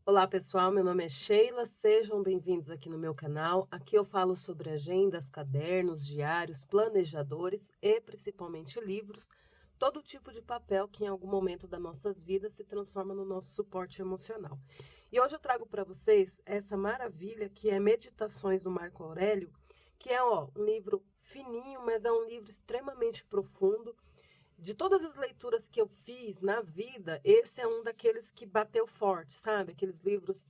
Olá pessoal, meu nome é Sheila, sejam bem-vindos aqui no meu canal. Aqui eu falo sobre agendas, cadernos, diários, planejadores e principalmente livros, todo tipo de papel que em algum momento das nossas vidas se transforma no nosso suporte emocional. E hoje eu trago para vocês essa maravilha que é Meditações do Marco Aurélio, que é um livro fininho, mas é um livro extremamente profundo. De todas as leituras que eu fiz na vida, esse é um daqueles que bateu forte, sabe? Aqueles livros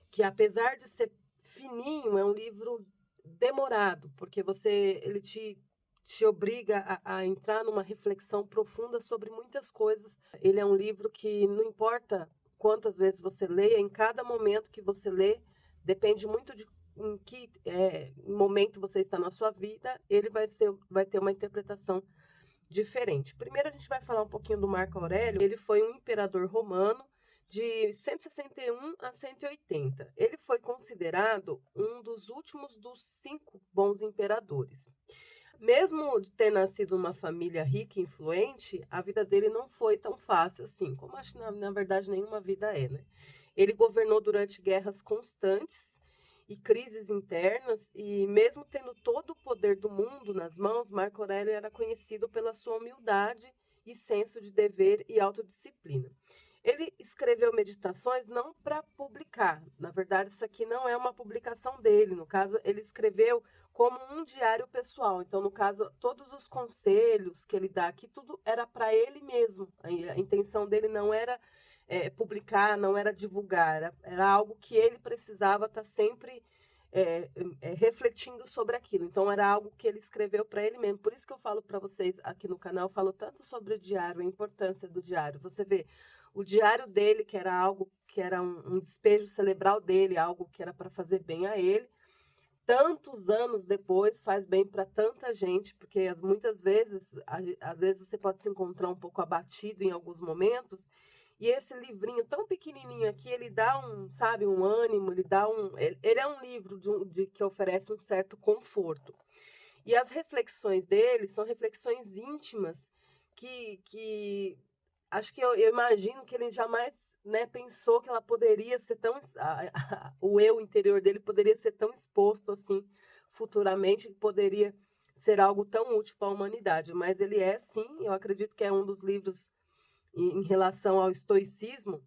que, apesar de ser fininho, é um livro demorado, porque ele te obriga a entrar numa reflexão profunda sobre muitas coisas. Ele é um livro que não importa quantas vezes você leia, em cada momento que você lê, depende muito de em que momento você está na sua vida, ele vai ter uma interpretação diferente. Primeiro a gente vai falar um pouquinho do Marco Aurélio. Ele foi um imperador romano de 161 a 180. Ele foi considerado um dos últimos dos 5 bons imperadores. Mesmo de ter nascido numa família rica e influente, a vida dele não foi tão fácil assim, como acho que na verdade nenhuma vida é, né? Ele governou durante guerras constantes e crises internas, e mesmo tendo todo o poder do mundo nas mãos, Marco Aurélio era conhecido pela sua humildade e senso de dever e autodisciplina. Ele escreveu meditações não para publicar, na verdade, isso aqui não é uma publicação dele, no caso, ele escreveu como um diário pessoal. Então, no caso, todos os conselhos que ele dá aqui, tudo era para ele mesmo. A intenção dele não era publicar, não era divulgar, era algo que ele precisava estar sempre refletindo sobre aquilo. Então, era algo que ele escreveu para ele mesmo. Por isso que eu falo para vocês aqui no canal, eu falo tanto sobre o diário, a importância do diário. Você vê, o diário dele, que era algo que era um despejo cerebral dele, algo que era para fazer bem a ele, tantos anos depois faz bem para tanta gente, porque muitas vezes, às vezes você pode se encontrar um pouco abatido em alguns momentos, e esse livrinho tão pequenininho aqui, ele dá sabe, um ânimo, ele é um livro que oferece um certo conforto. E as reflexões dele são reflexões íntimas que acho que eu imagino que ele jamais, né, pensou que ela poderia ser tão o eu interior dele poderia ser tão exposto assim futuramente, que poderia ser algo tão útil para a humanidade, mas ele é sim, eu acredito que é um dos livros em relação ao estoicismo,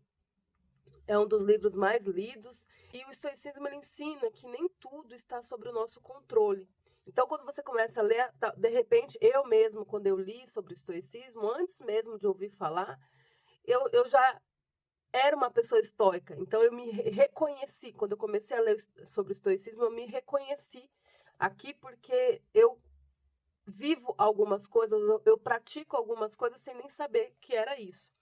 é um dos livros mais lidos, e o estoicismo ele ensina que nem tudo está sob o nosso controle. Então, quando você começa a ler, de repente, eu mesmo, quando eu li sobre o estoicismo, antes mesmo de ouvir falar, eu já era uma pessoa estoica. Então, eu me reconheci. Quando eu comecei a ler sobre o estoicismo, eu me reconheci aqui porque eu vivo algumas coisas, eu pratico algumas coisas sem nem saber que era isso.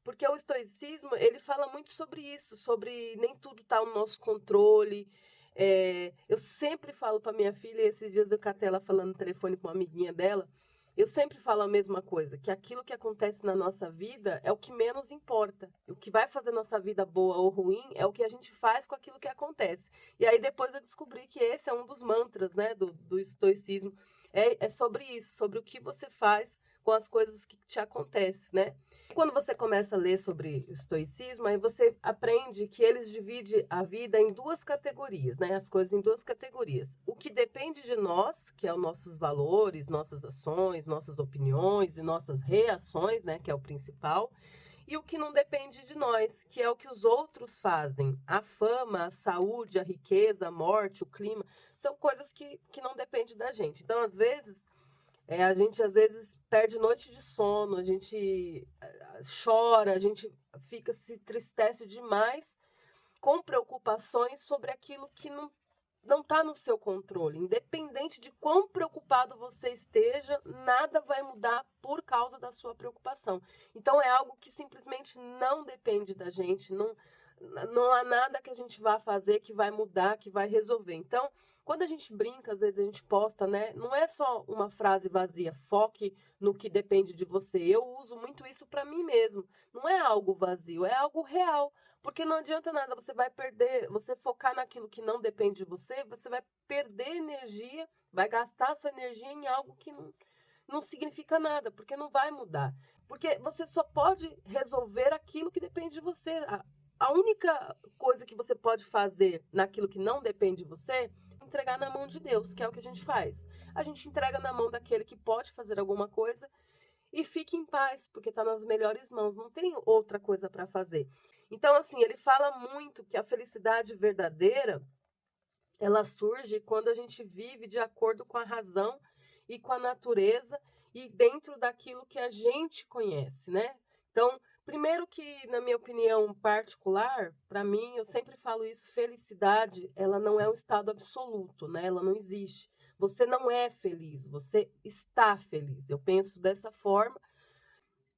Porque o estoicismo, ele fala muito sobre isso, sobre nem tudo está no nosso controle. Eu sempre falo para minha filha, esses dias eu catei ela falando no telefone com uma amiguinha dela, eu sempre falo a mesma coisa, que aquilo que acontece na nossa vida é o que menos importa. O que vai fazer nossa vida boa ou ruim é o que a gente faz com aquilo que acontece. E aí depois eu descobri que esse é um dos mantras, né, do estoicismo. É sobre isso, sobre o que você faz com as coisas que te acontecem, né? Quando você começa a ler sobre o estoicismo, aí você aprende que eles dividem a vida em duas categorias, né? As coisas em duas categorias. O que depende de nós, que é os nossos valores, nossas ações, nossas opiniões e nossas reações, né? Que é o principal. E o que não depende de nós, que é o que os outros fazem. A fama, a saúde, a riqueza, a morte, o clima, são coisas que não dependem da gente. Então, às vezes, a gente às vezes perde noite de sono, a gente chora, a gente se tristece demais com preocupações sobre aquilo que não está no seu controle. Independente de quão preocupado você esteja, nada vai mudar por causa da sua preocupação. Então é algo que simplesmente não depende da gente, não há nada que a gente vá fazer que vai mudar, que vai resolver. Então, quando a gente brinca, às vezes a gente posta, né? Não é só uma frase vazia, foque no que depende de você. Eu uso muito isso para mim mesmo. Não é algo vazio, é algo real. Porque não adianta nada, você vai perder, você focar naquilo que não depende de você, você vai perder energia, vai gastar sua energia em algo que não significa nada, porque não vai mudar. Porque você só pode resolver aquilo que depende de você. a única coisa que você pode fazer naquilo que não depende de você, é entregar na mão de Deus, que é o que a gente faz. A gente entrega na mão daquele que pode fazer alguma coisa e fique em paz, porque está nas melhores mãos, não tem outra coisa para fazer. Então, assim, ele fala muito que a felicidade verdadeira, ela surge quando a gente vive de acordo com a razão e com a natureza e dentro daquilo que a gente conhece, né? Então, primeiro que, na minha opinião particular, para mim, eu sempre falo isso, felicidade, ela não é um estado absoluto, né? Ela não existe. Você não é feliz, você está feliz. Eu penso dessa forma.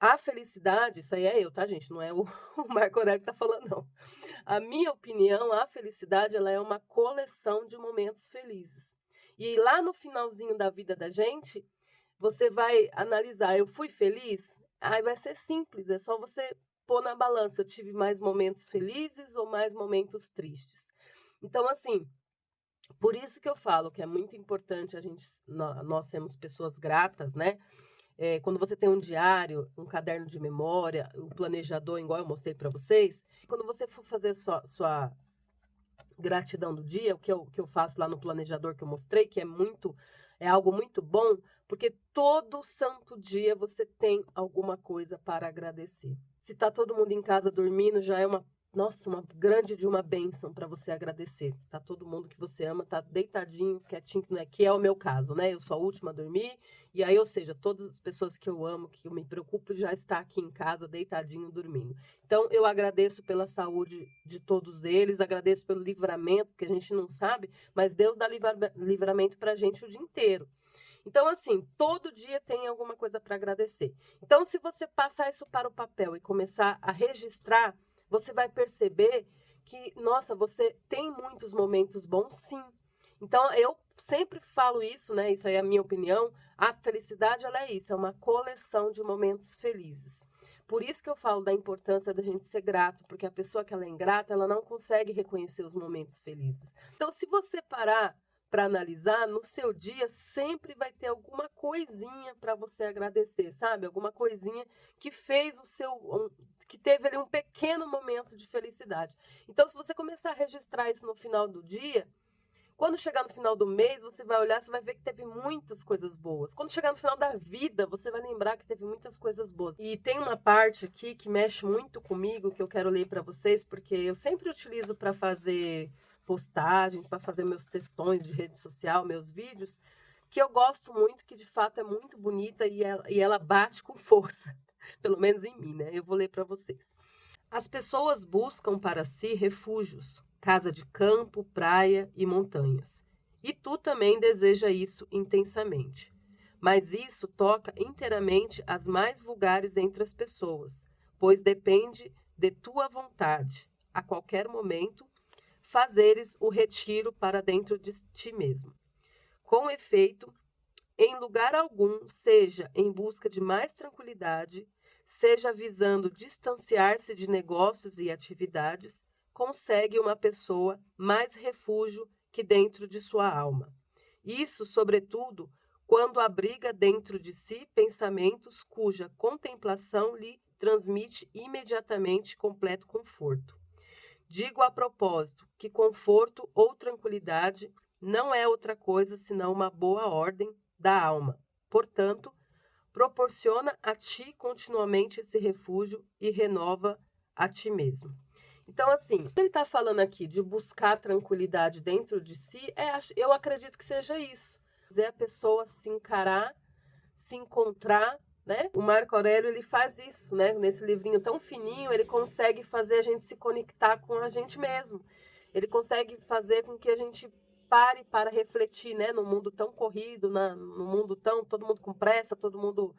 A felicidade, isso aí é eu, tá, gente? Não é o, o Marco Aurélio que tá falando, não. A minha opinião, a felicidade, ela é uma coleção de momentos felizes. E lá no finalzinho da vida da gente, você vai analisar, eu fui feliz? Aí vai ser simples, é só você pôr na balança, eu tive mais momentos felizes ou mais momentos tristes. Então, assim, por isso que eu falo que é muito importante a gente, nós sermos pessoas gratas, né? Quando você tem um diário, um caderno de memória, um planejador, igual eu mostrei para vocês, quando você for fazer sua gratidão do dia, o que eu faço lá no planejador que eu mostrei, que é algo muito bom, porque todo santo dia você tem alguma coisa para agradecer. Se tá todo mundo em casa dormindo, já é uma grande de uma bênção para você agradecer. Tá todo mundo que você ama, tá deitadinho, quietinho, né? Que é o meu caso, né? Eu sou a última a dormir, e aí, ou seja, todas as pessoas que eu amo, que eu me preocupo, já está aqui em casa, deitadinho, dormindo. Então, eu agradeço pela saúde de todos eles, agradeço pelo livramento, porque a gente não sabe, mas Deus dá livramento para a gente o dia inteiro. Então, assim, todo dia tem alguma coisa para agradecer. Então, se você passar isso para o papel e começar a registrar, você vai perceber que, nossa, você tem muitos momentos bons, sim. Então, eu sempre falo isso, né? Isso aí é a minha opinião. A felicidade, ela é isso, é uma coleção de momentos felizes. Por isso que eu falo da importância da gente ser grato, porque a pessoa que ela é ingrata, ela não consegue reconhecer os momentos felizes. Então, se você parar para analisar, no seu dia sempre vai ter alguma coisinha para você agradecer, sabe? Alguma coisinha que fez que teve ali um pequeno momento de felicidade. Então, se você começar a registrar isso no final do dia, quando chegar no final do mês, você vai olhar, você vai ver que teve muitas coisas boas. Quando chegar no final da vida, você vai lembrar que teve muitas coisas boas. E tem uma parte aqui que mexe muito comigo, que eu quero ler para vocês, porque eu sempre utilizo para fazer postagens, para fazer meus textões de rede social, meus vídeos, que eu gosto muito, que de fato é muito bonita e ela bate com força, pelo menos em mim, né? Eu vou ler para vocês. As pessoas buscam para si refúgios, casa de campo, praia e montanhas. E tu também deseja isso intensamente. Mas isso toca inteiramente as mais vulgares entre as pessoas, pois depende de tua vontade, a qualquer momento, fazeres o retiro para dentro de ti mesmo. Com efeito, em lugar algum, seja em busca de mais tranquilidade, seja visando distanciar-se de negócios e atividades, consegue uma pessoa mais refúgio que dentro de sua alma. Isso, sobretudo, quando abriga dentro de si pensamentos cuja contemplação lhe transmite imediatamente completo conforto. Digo a propósito que conforto ou tranquilidade não é outra coisa senão uma boa ordem da alma. Portanto, proporciona a ti continuamente esse refúgio e renova a ti mesmo. Então, assim, ele está falando aqui de buscar tranquilidade dentro de si, eu acredito que seja isso. Fazer a pessoa se encarar, se encontrar, né? O Marco Aurélio, ele faz isso, né? Nesse livrinho tão fininho, ele consegue fazer a gente se conectar com a gente mesmo. Ele consegue fazer com que a gente pare para refletir, né? No mundo tão corrido, no mundo tão, todo mundo com pressa, todo mundo,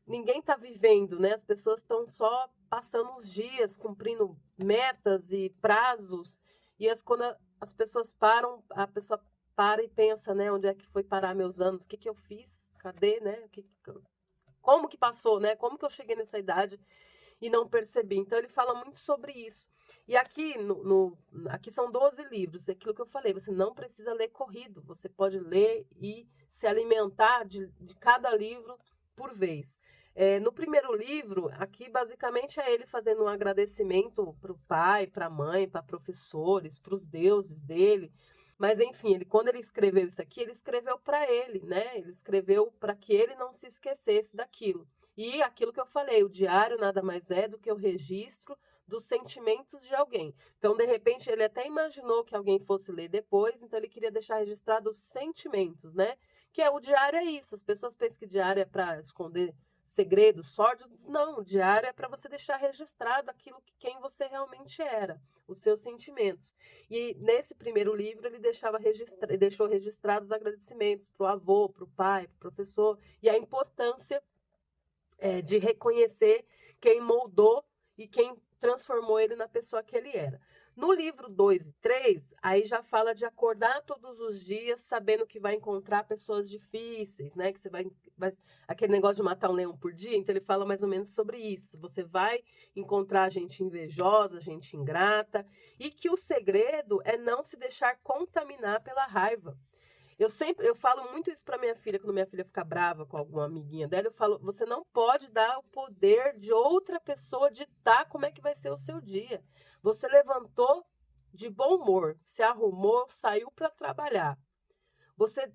ninguém está vivendo, né? As pessoas estão só passando os dias, cumprindo metas e prazos, e quando as pessoas param, a pessoa para e pensa, né? Onde é que foi parar meus anos? O que que eu fiz? Cadê, né? Como que passou, né? Como que eu cheguei nessa idade e não percebi? Então ele fala muito sobre isso. E aqui aqui são 12 livros, é aquilo que eu falei, você não precisa ler corrido, você pode ler e se alimentar de cada livro por vez. No primeiro livro, aqui basicamente é ele fazendo um agradecimento para o pai, para a mãe, para professores, para os deuses dele. Mas enfim, quando ele escreveu isso aqui, ele escreveu para ele, né? Ele escreveu para que ele não se esquecesse daquilo. E aquilo que eu falei, o diário nada mais é do que o registro dos sentimentos de alguém. Então, de repente, ele até imaginou que alguém fosse ler depois, então ele queria deixar registrado os sentimentos, né? Que é o diário é isso. As pessoas pensam que diário é para esconder segredos sórdidos. Não, o diário é para você deixar registrado aquilo que quem você realmente era, os seus sentimentos. E nesse primeiro livro ele deixou registrados os agradecimentos para o avô, para o pai, para o professor, e a importância de reconhecer quem moldou e quem transformou ele na pessoa que ele era. No livro 2 e 3, aí já fala de acordar todos os dias sabendo que vai encontrar pessoas difíceis, né? Que você vai aquele negócio de matar um leão por dia, então ele fala mais ou menos sobre isso. Você vai encontrar gente invejosa, gente ingrata, e que o segredo é não se deixar contaminar pela raiva. Eu falo muito isso para minha filha, quando minha filha fica brava com alguma amiguinha dela, eu falo, você não pode dar o poder de outra pessoa ditar como é que vai ser o seu dia. Você levantou de bom humor, se arrumou, saiu para trabalhar. Você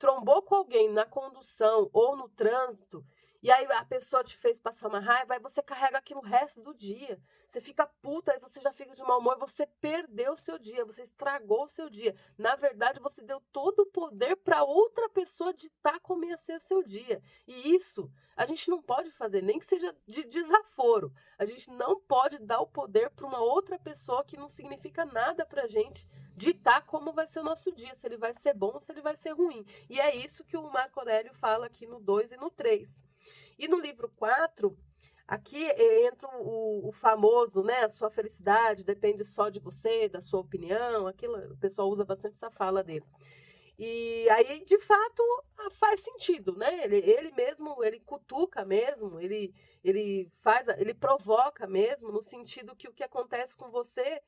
trombou com alguém na condução ou no trânsito, e aí a pessoa te fez passar uma raiva, aí você carrega aquilo o resto do dia. Você fica puta, aí você já fica de mau humor, você perdeu o seu dia, você estragou o seu dia. Na verdade, você deu todo o poder para outra pessoa ditar como ia ser o seu dia. E isso a gente não pode fazer, nem que seja de desaforo. A gente não pode dar o poder para uma outra pessoa que não significa nada para a gente ditar como vai ser o nosso dia, se ele vai ser bom ou se ele vai ser ruim. E é isso que o Marco Aurélio fala aqui no 2 e no 3. E no livro 4, aqui entra o famoso, né? A sua felicidade depende só de você, da sua opinião. Aquilo, o pessoal usa bastante essa fala dele. E aí, de fato, faz sentido, né? Ele mesmo, ele cutuca mesmo, ele provoca mesmo, no sentido que o que acontece com você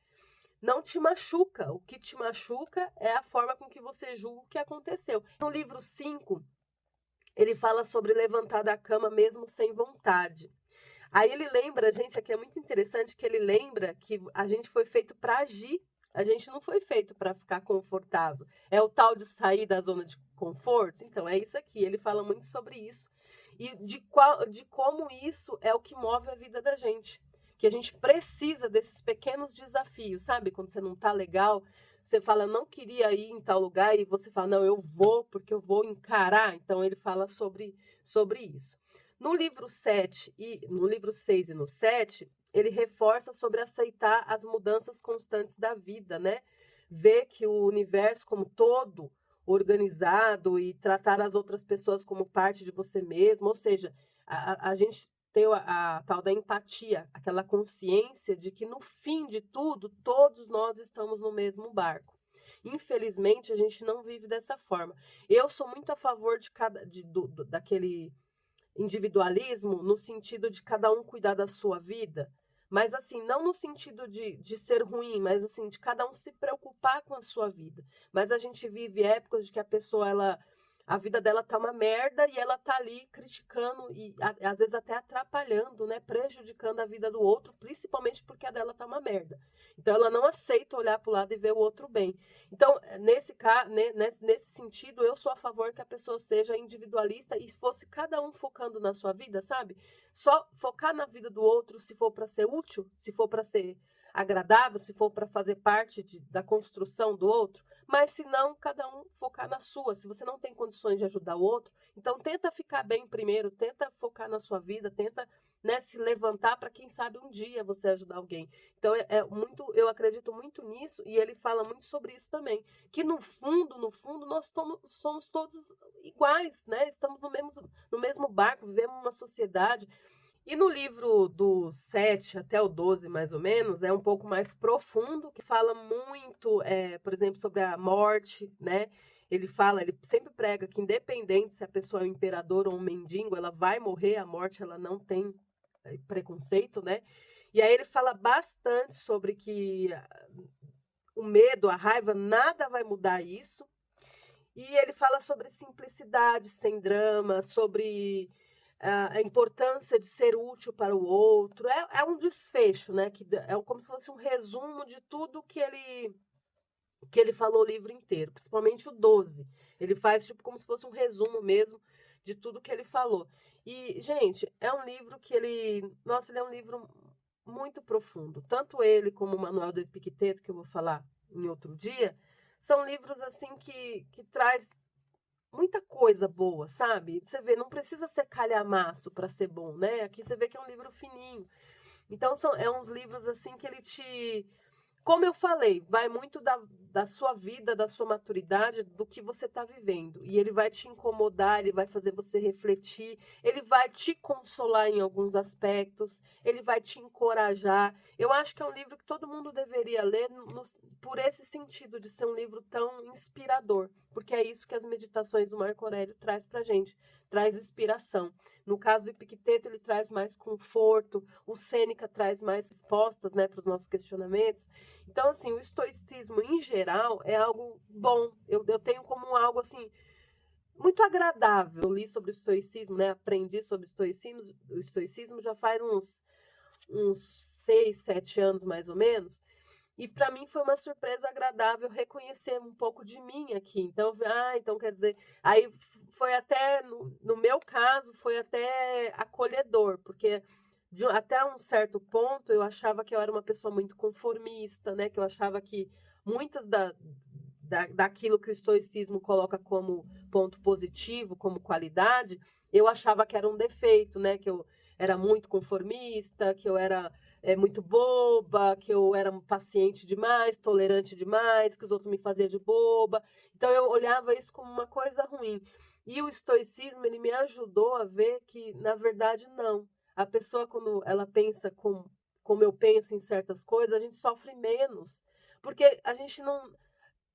não te machuca. O que te machuca é a forma com que você julga o que aconteceu. No livro 5, ele fala sobre levantar da cama mesmo sem vontade. Aí ele lembra, gente, aqui é muito interessante que ele lembra que a gente foi feito para agir. A gente não foi feito para ficar confortável. É o tal de sair da zona de conforto. Então, é isso aqui. Ele fala muito sobre isso. E de como isso é o que move a vida da gente. Que a gente precisa desses pequenos desafios, sabe? Quando você não tá legal, você fala, não queria ir em tal lugar, e você fala, não, eu vou, porque eu vou encarar. Então, ele fala sobre isso. No livro 7 e no livro 6 e no 7, ele reforça sobre aceitar as mudanças constantes da vida, né? Ver que o universo como todo organizado e tratar as outras pessoas como parte de você mesmo, ou seja, a gente tem a tal da empatia, aquela consciência de que no fim de tudo, todos nós estamos no mesmo barco. Infelizmente, a gente não vive dessa forma. Eu sou muito a favor daquele individualismo no sentido de cada um cuidar da sua vida, mas assim, não no sentido de ser ruim, mas assim, de cada um se preocupar com a sua vida. Mas a gente vive épocas de que a pessoa, a vida dela tá uma merda e ela tá ali criticando e às vezes até atrapalhando, né, prejudicando a vida do outro, principalmente porque a dela tá uma merda. Então ela não aceita olhar para o lado e ver o outro bem. Então, nesse sentido, eu sou a favor que a pessoa seja individualista e fosse cada um focando na sua vida, sabe? Só focar na vida do outro se for para ser útil, se for para ser agradável, se for para fazer parte da construção do outro, mas se não, cada um focar na sua. Se você não tem condições de ajudar o outro, então tenta ficar bem primeiro, tenta focar na sua vida, tenta, né, se levantar para quem sabe um dia você ajudar alguém. Então eu acredito muito nisso e ele fala muito sobre isso também, que no fundo, nós somos todos iguais, né? Estamos no mesmo barco, vivemos uma sociedade. E no livro do 7 até o 12, mais ou menos, é um pouco mais profundo, que fala muito, por exemplo, sobre a morte, né? Ele sempre prega que independente se a pessoa é um imperador ou um mendigo, ela vai morrer, a morte ela não tem preconceito, né? E aí ele fala bastante sobre que o medo, a raiva, nada vai mudar isso. E ele fala sobre simplicidade, sem drama, sobre a importância de ser útil para o outro. É um desfecho, né, é como se fosse um resumo de tudo que ele falou o livro inteiro, principalmente o 12. Ele faz tipo como se fosse um resumo mesmo de tudo que ele falou. E, gente, é um livro que nossa, ele é um livro muito profundo. Tanto ele como o Manuel do Epicteto, que eu vou falar em outro dia, são livros assim que traz muita coisa boa, sabe? Você vê, não precisa ser calhamaço para ser bom, né? Aqui você vê que é um livro fininho. Então é uns livros assim que ele te, como eu falei, vai muito da sua vida, da sua maturidade, do que você está vivendo. E ele vai te incomodar, ele vai fazer você refletir, ele vai te consolar em alguns aspectos, ele vai te encorajar. Eu acho que é um livro que todo mundo deveria ler por esse sentido de ser um livro tão inspirador, porque é isso que as meditações do Marco Aurélio traz para gente, traz inspiração. No caso do Epicteto, ele traz mais conforto, o Sêneca traz mais respostas, né, para os nossos questionamentos. Então, assim, o estoicismo em geral é algo bom. Eu tenho como algo assim muito agradável. Eu li sobre o estoicismo, né? Aprendi sobre o estoicismo já faz uns 6, 7 anos mais ou menos. E para mim foi uma surpresa agradável reconhecer um pouco de mim aqui. Então, então quer dizer, aí foi até, no meu caso, foi até acolhedor, porque até um certo ponto eu achava que eu era uma pessoa muito conformista, né? Que eu achava que muitas daquilo que o estoicismo coloca como ponto positivo, como qualidade, eu achava que era um defeito, né? Que eu era muito conformista, que eu era muito boba, que eu era paciente demais, tolerante demais, que os outros me faziam de boba. Então eu olhava isso como uma coisa ruim. E o estoicismo, ele me ajudou a ver que, na verdade, não. A pessoa, quando ela pensa como eu penso em certas coisas, a gente sofre menos. Porque a gente não.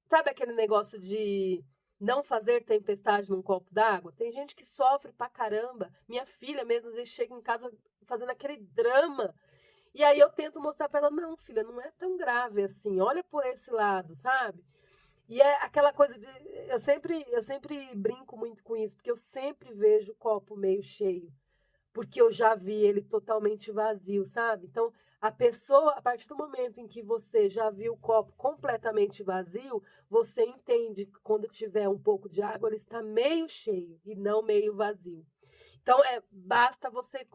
Sabe aquele negócio de não fazer tempestade num copo d'água? Tem gente que sofre pra caramba. Minha filha mesmo, às vezes, chega em casa fazendo aquele drama. E aí eu tento mostrar para ela, não, filha, não é tão grave assim. Olha por esse lado, sabe? E é aquela coisa de eu sempre brinco muito com isso, porque eu sempre vejo o copo meio cheio, porque eu já vi ele totalmente vazio, sabe? Então, a pessoa, a partir do momento em que você já viu o copo completamente vazio, você entende que quando tiver um pouco de água, ele está meio cheio e não meio vazio. Então, basta você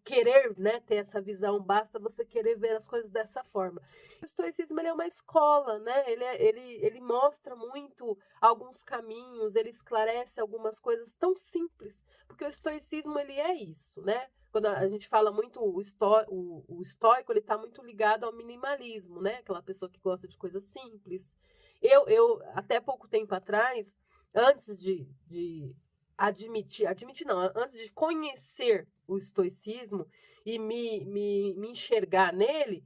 querer, né, ter essa visão, basta você querer ver as coisas dessa forma. O estoicismo, ele é uma escola, né? Ele mostra muito alguns caminhos, ele esclarece algumas coisas tão simples, porque o estoicismo, ele é isso, né? Quando a gente fala muito, o estoico, ele está muito ligado ao minimalismo, né? Aquela pessoa que gosta de coisas simples. Até pouco tempo atrás, antes de admitir não, antes de conhecer o estoicismo e me enxergar nele,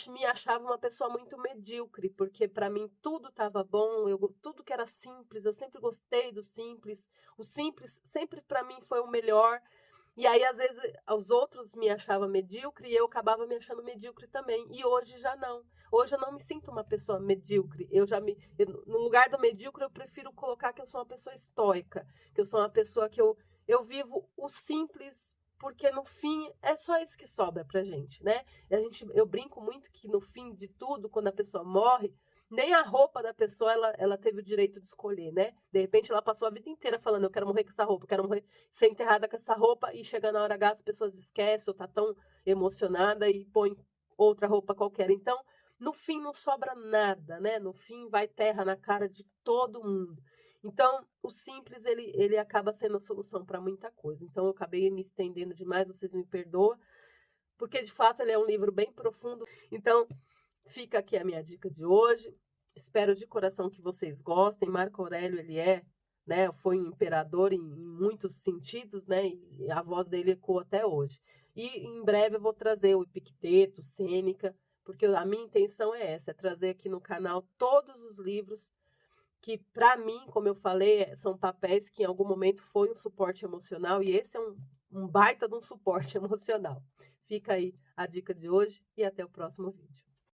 me achava uma pessoa muito medíocre, porque para mim tudo estava bom, tudo que era simples, eu sempre gostei do simples, o simples sempre para mim foi o melhor. E aí, às vezes, os outros me achavam medíocre e eu acabava me achando medíocre também. E hoje já não. Hoje eu não me sinto uma pessoa medíocre. No lugar do medíocre, eu prefiro colocar que eu sou uma pessoa estoica, que eu sou uma pessoa que eu vivo o simples, porque no fim é só isso que sobra pra gente, né? Eu brinco muito que no fim de tudo, quando a pessoa morre, nem a roupa da pessoa ela teve o direito de escolher, né? De repente ela passou a vida inteira falando, eu quero morrer com essa roupa, eu quero morrer, ser enterrada com essa roupa, e chega na hora H, as pessoas esquecem, ou tá tão emocionada e põe outra roupa qualquer. Então, no fim não sobra nada, né? No fim vai terra na cara de todo mundo. Então, o simples, ele acaba sendo a solução para muita coisa. Então, eu acabei me estendendo demais, vocês me perdoam, porque de fato ele é um livro bem profundo. Então, fica aqui a minha dica de hoje. Espero de coração que vocês gostem. Marco Aurélio, né, foi um imperador em muitos sentidos, né, e a voz dele ecoa até hoje. E em breve eu vou trazer o Epicteto, Sêneca, porque a minha intenção é essa, é trazer aqui no canal todos os livros que, para mim, como eu falei, são papéis que em algum momento foi um suporte emocional, e esse é um baita de um suporte emocional. Fica aí a dica de hoje e até o próximo vídeo.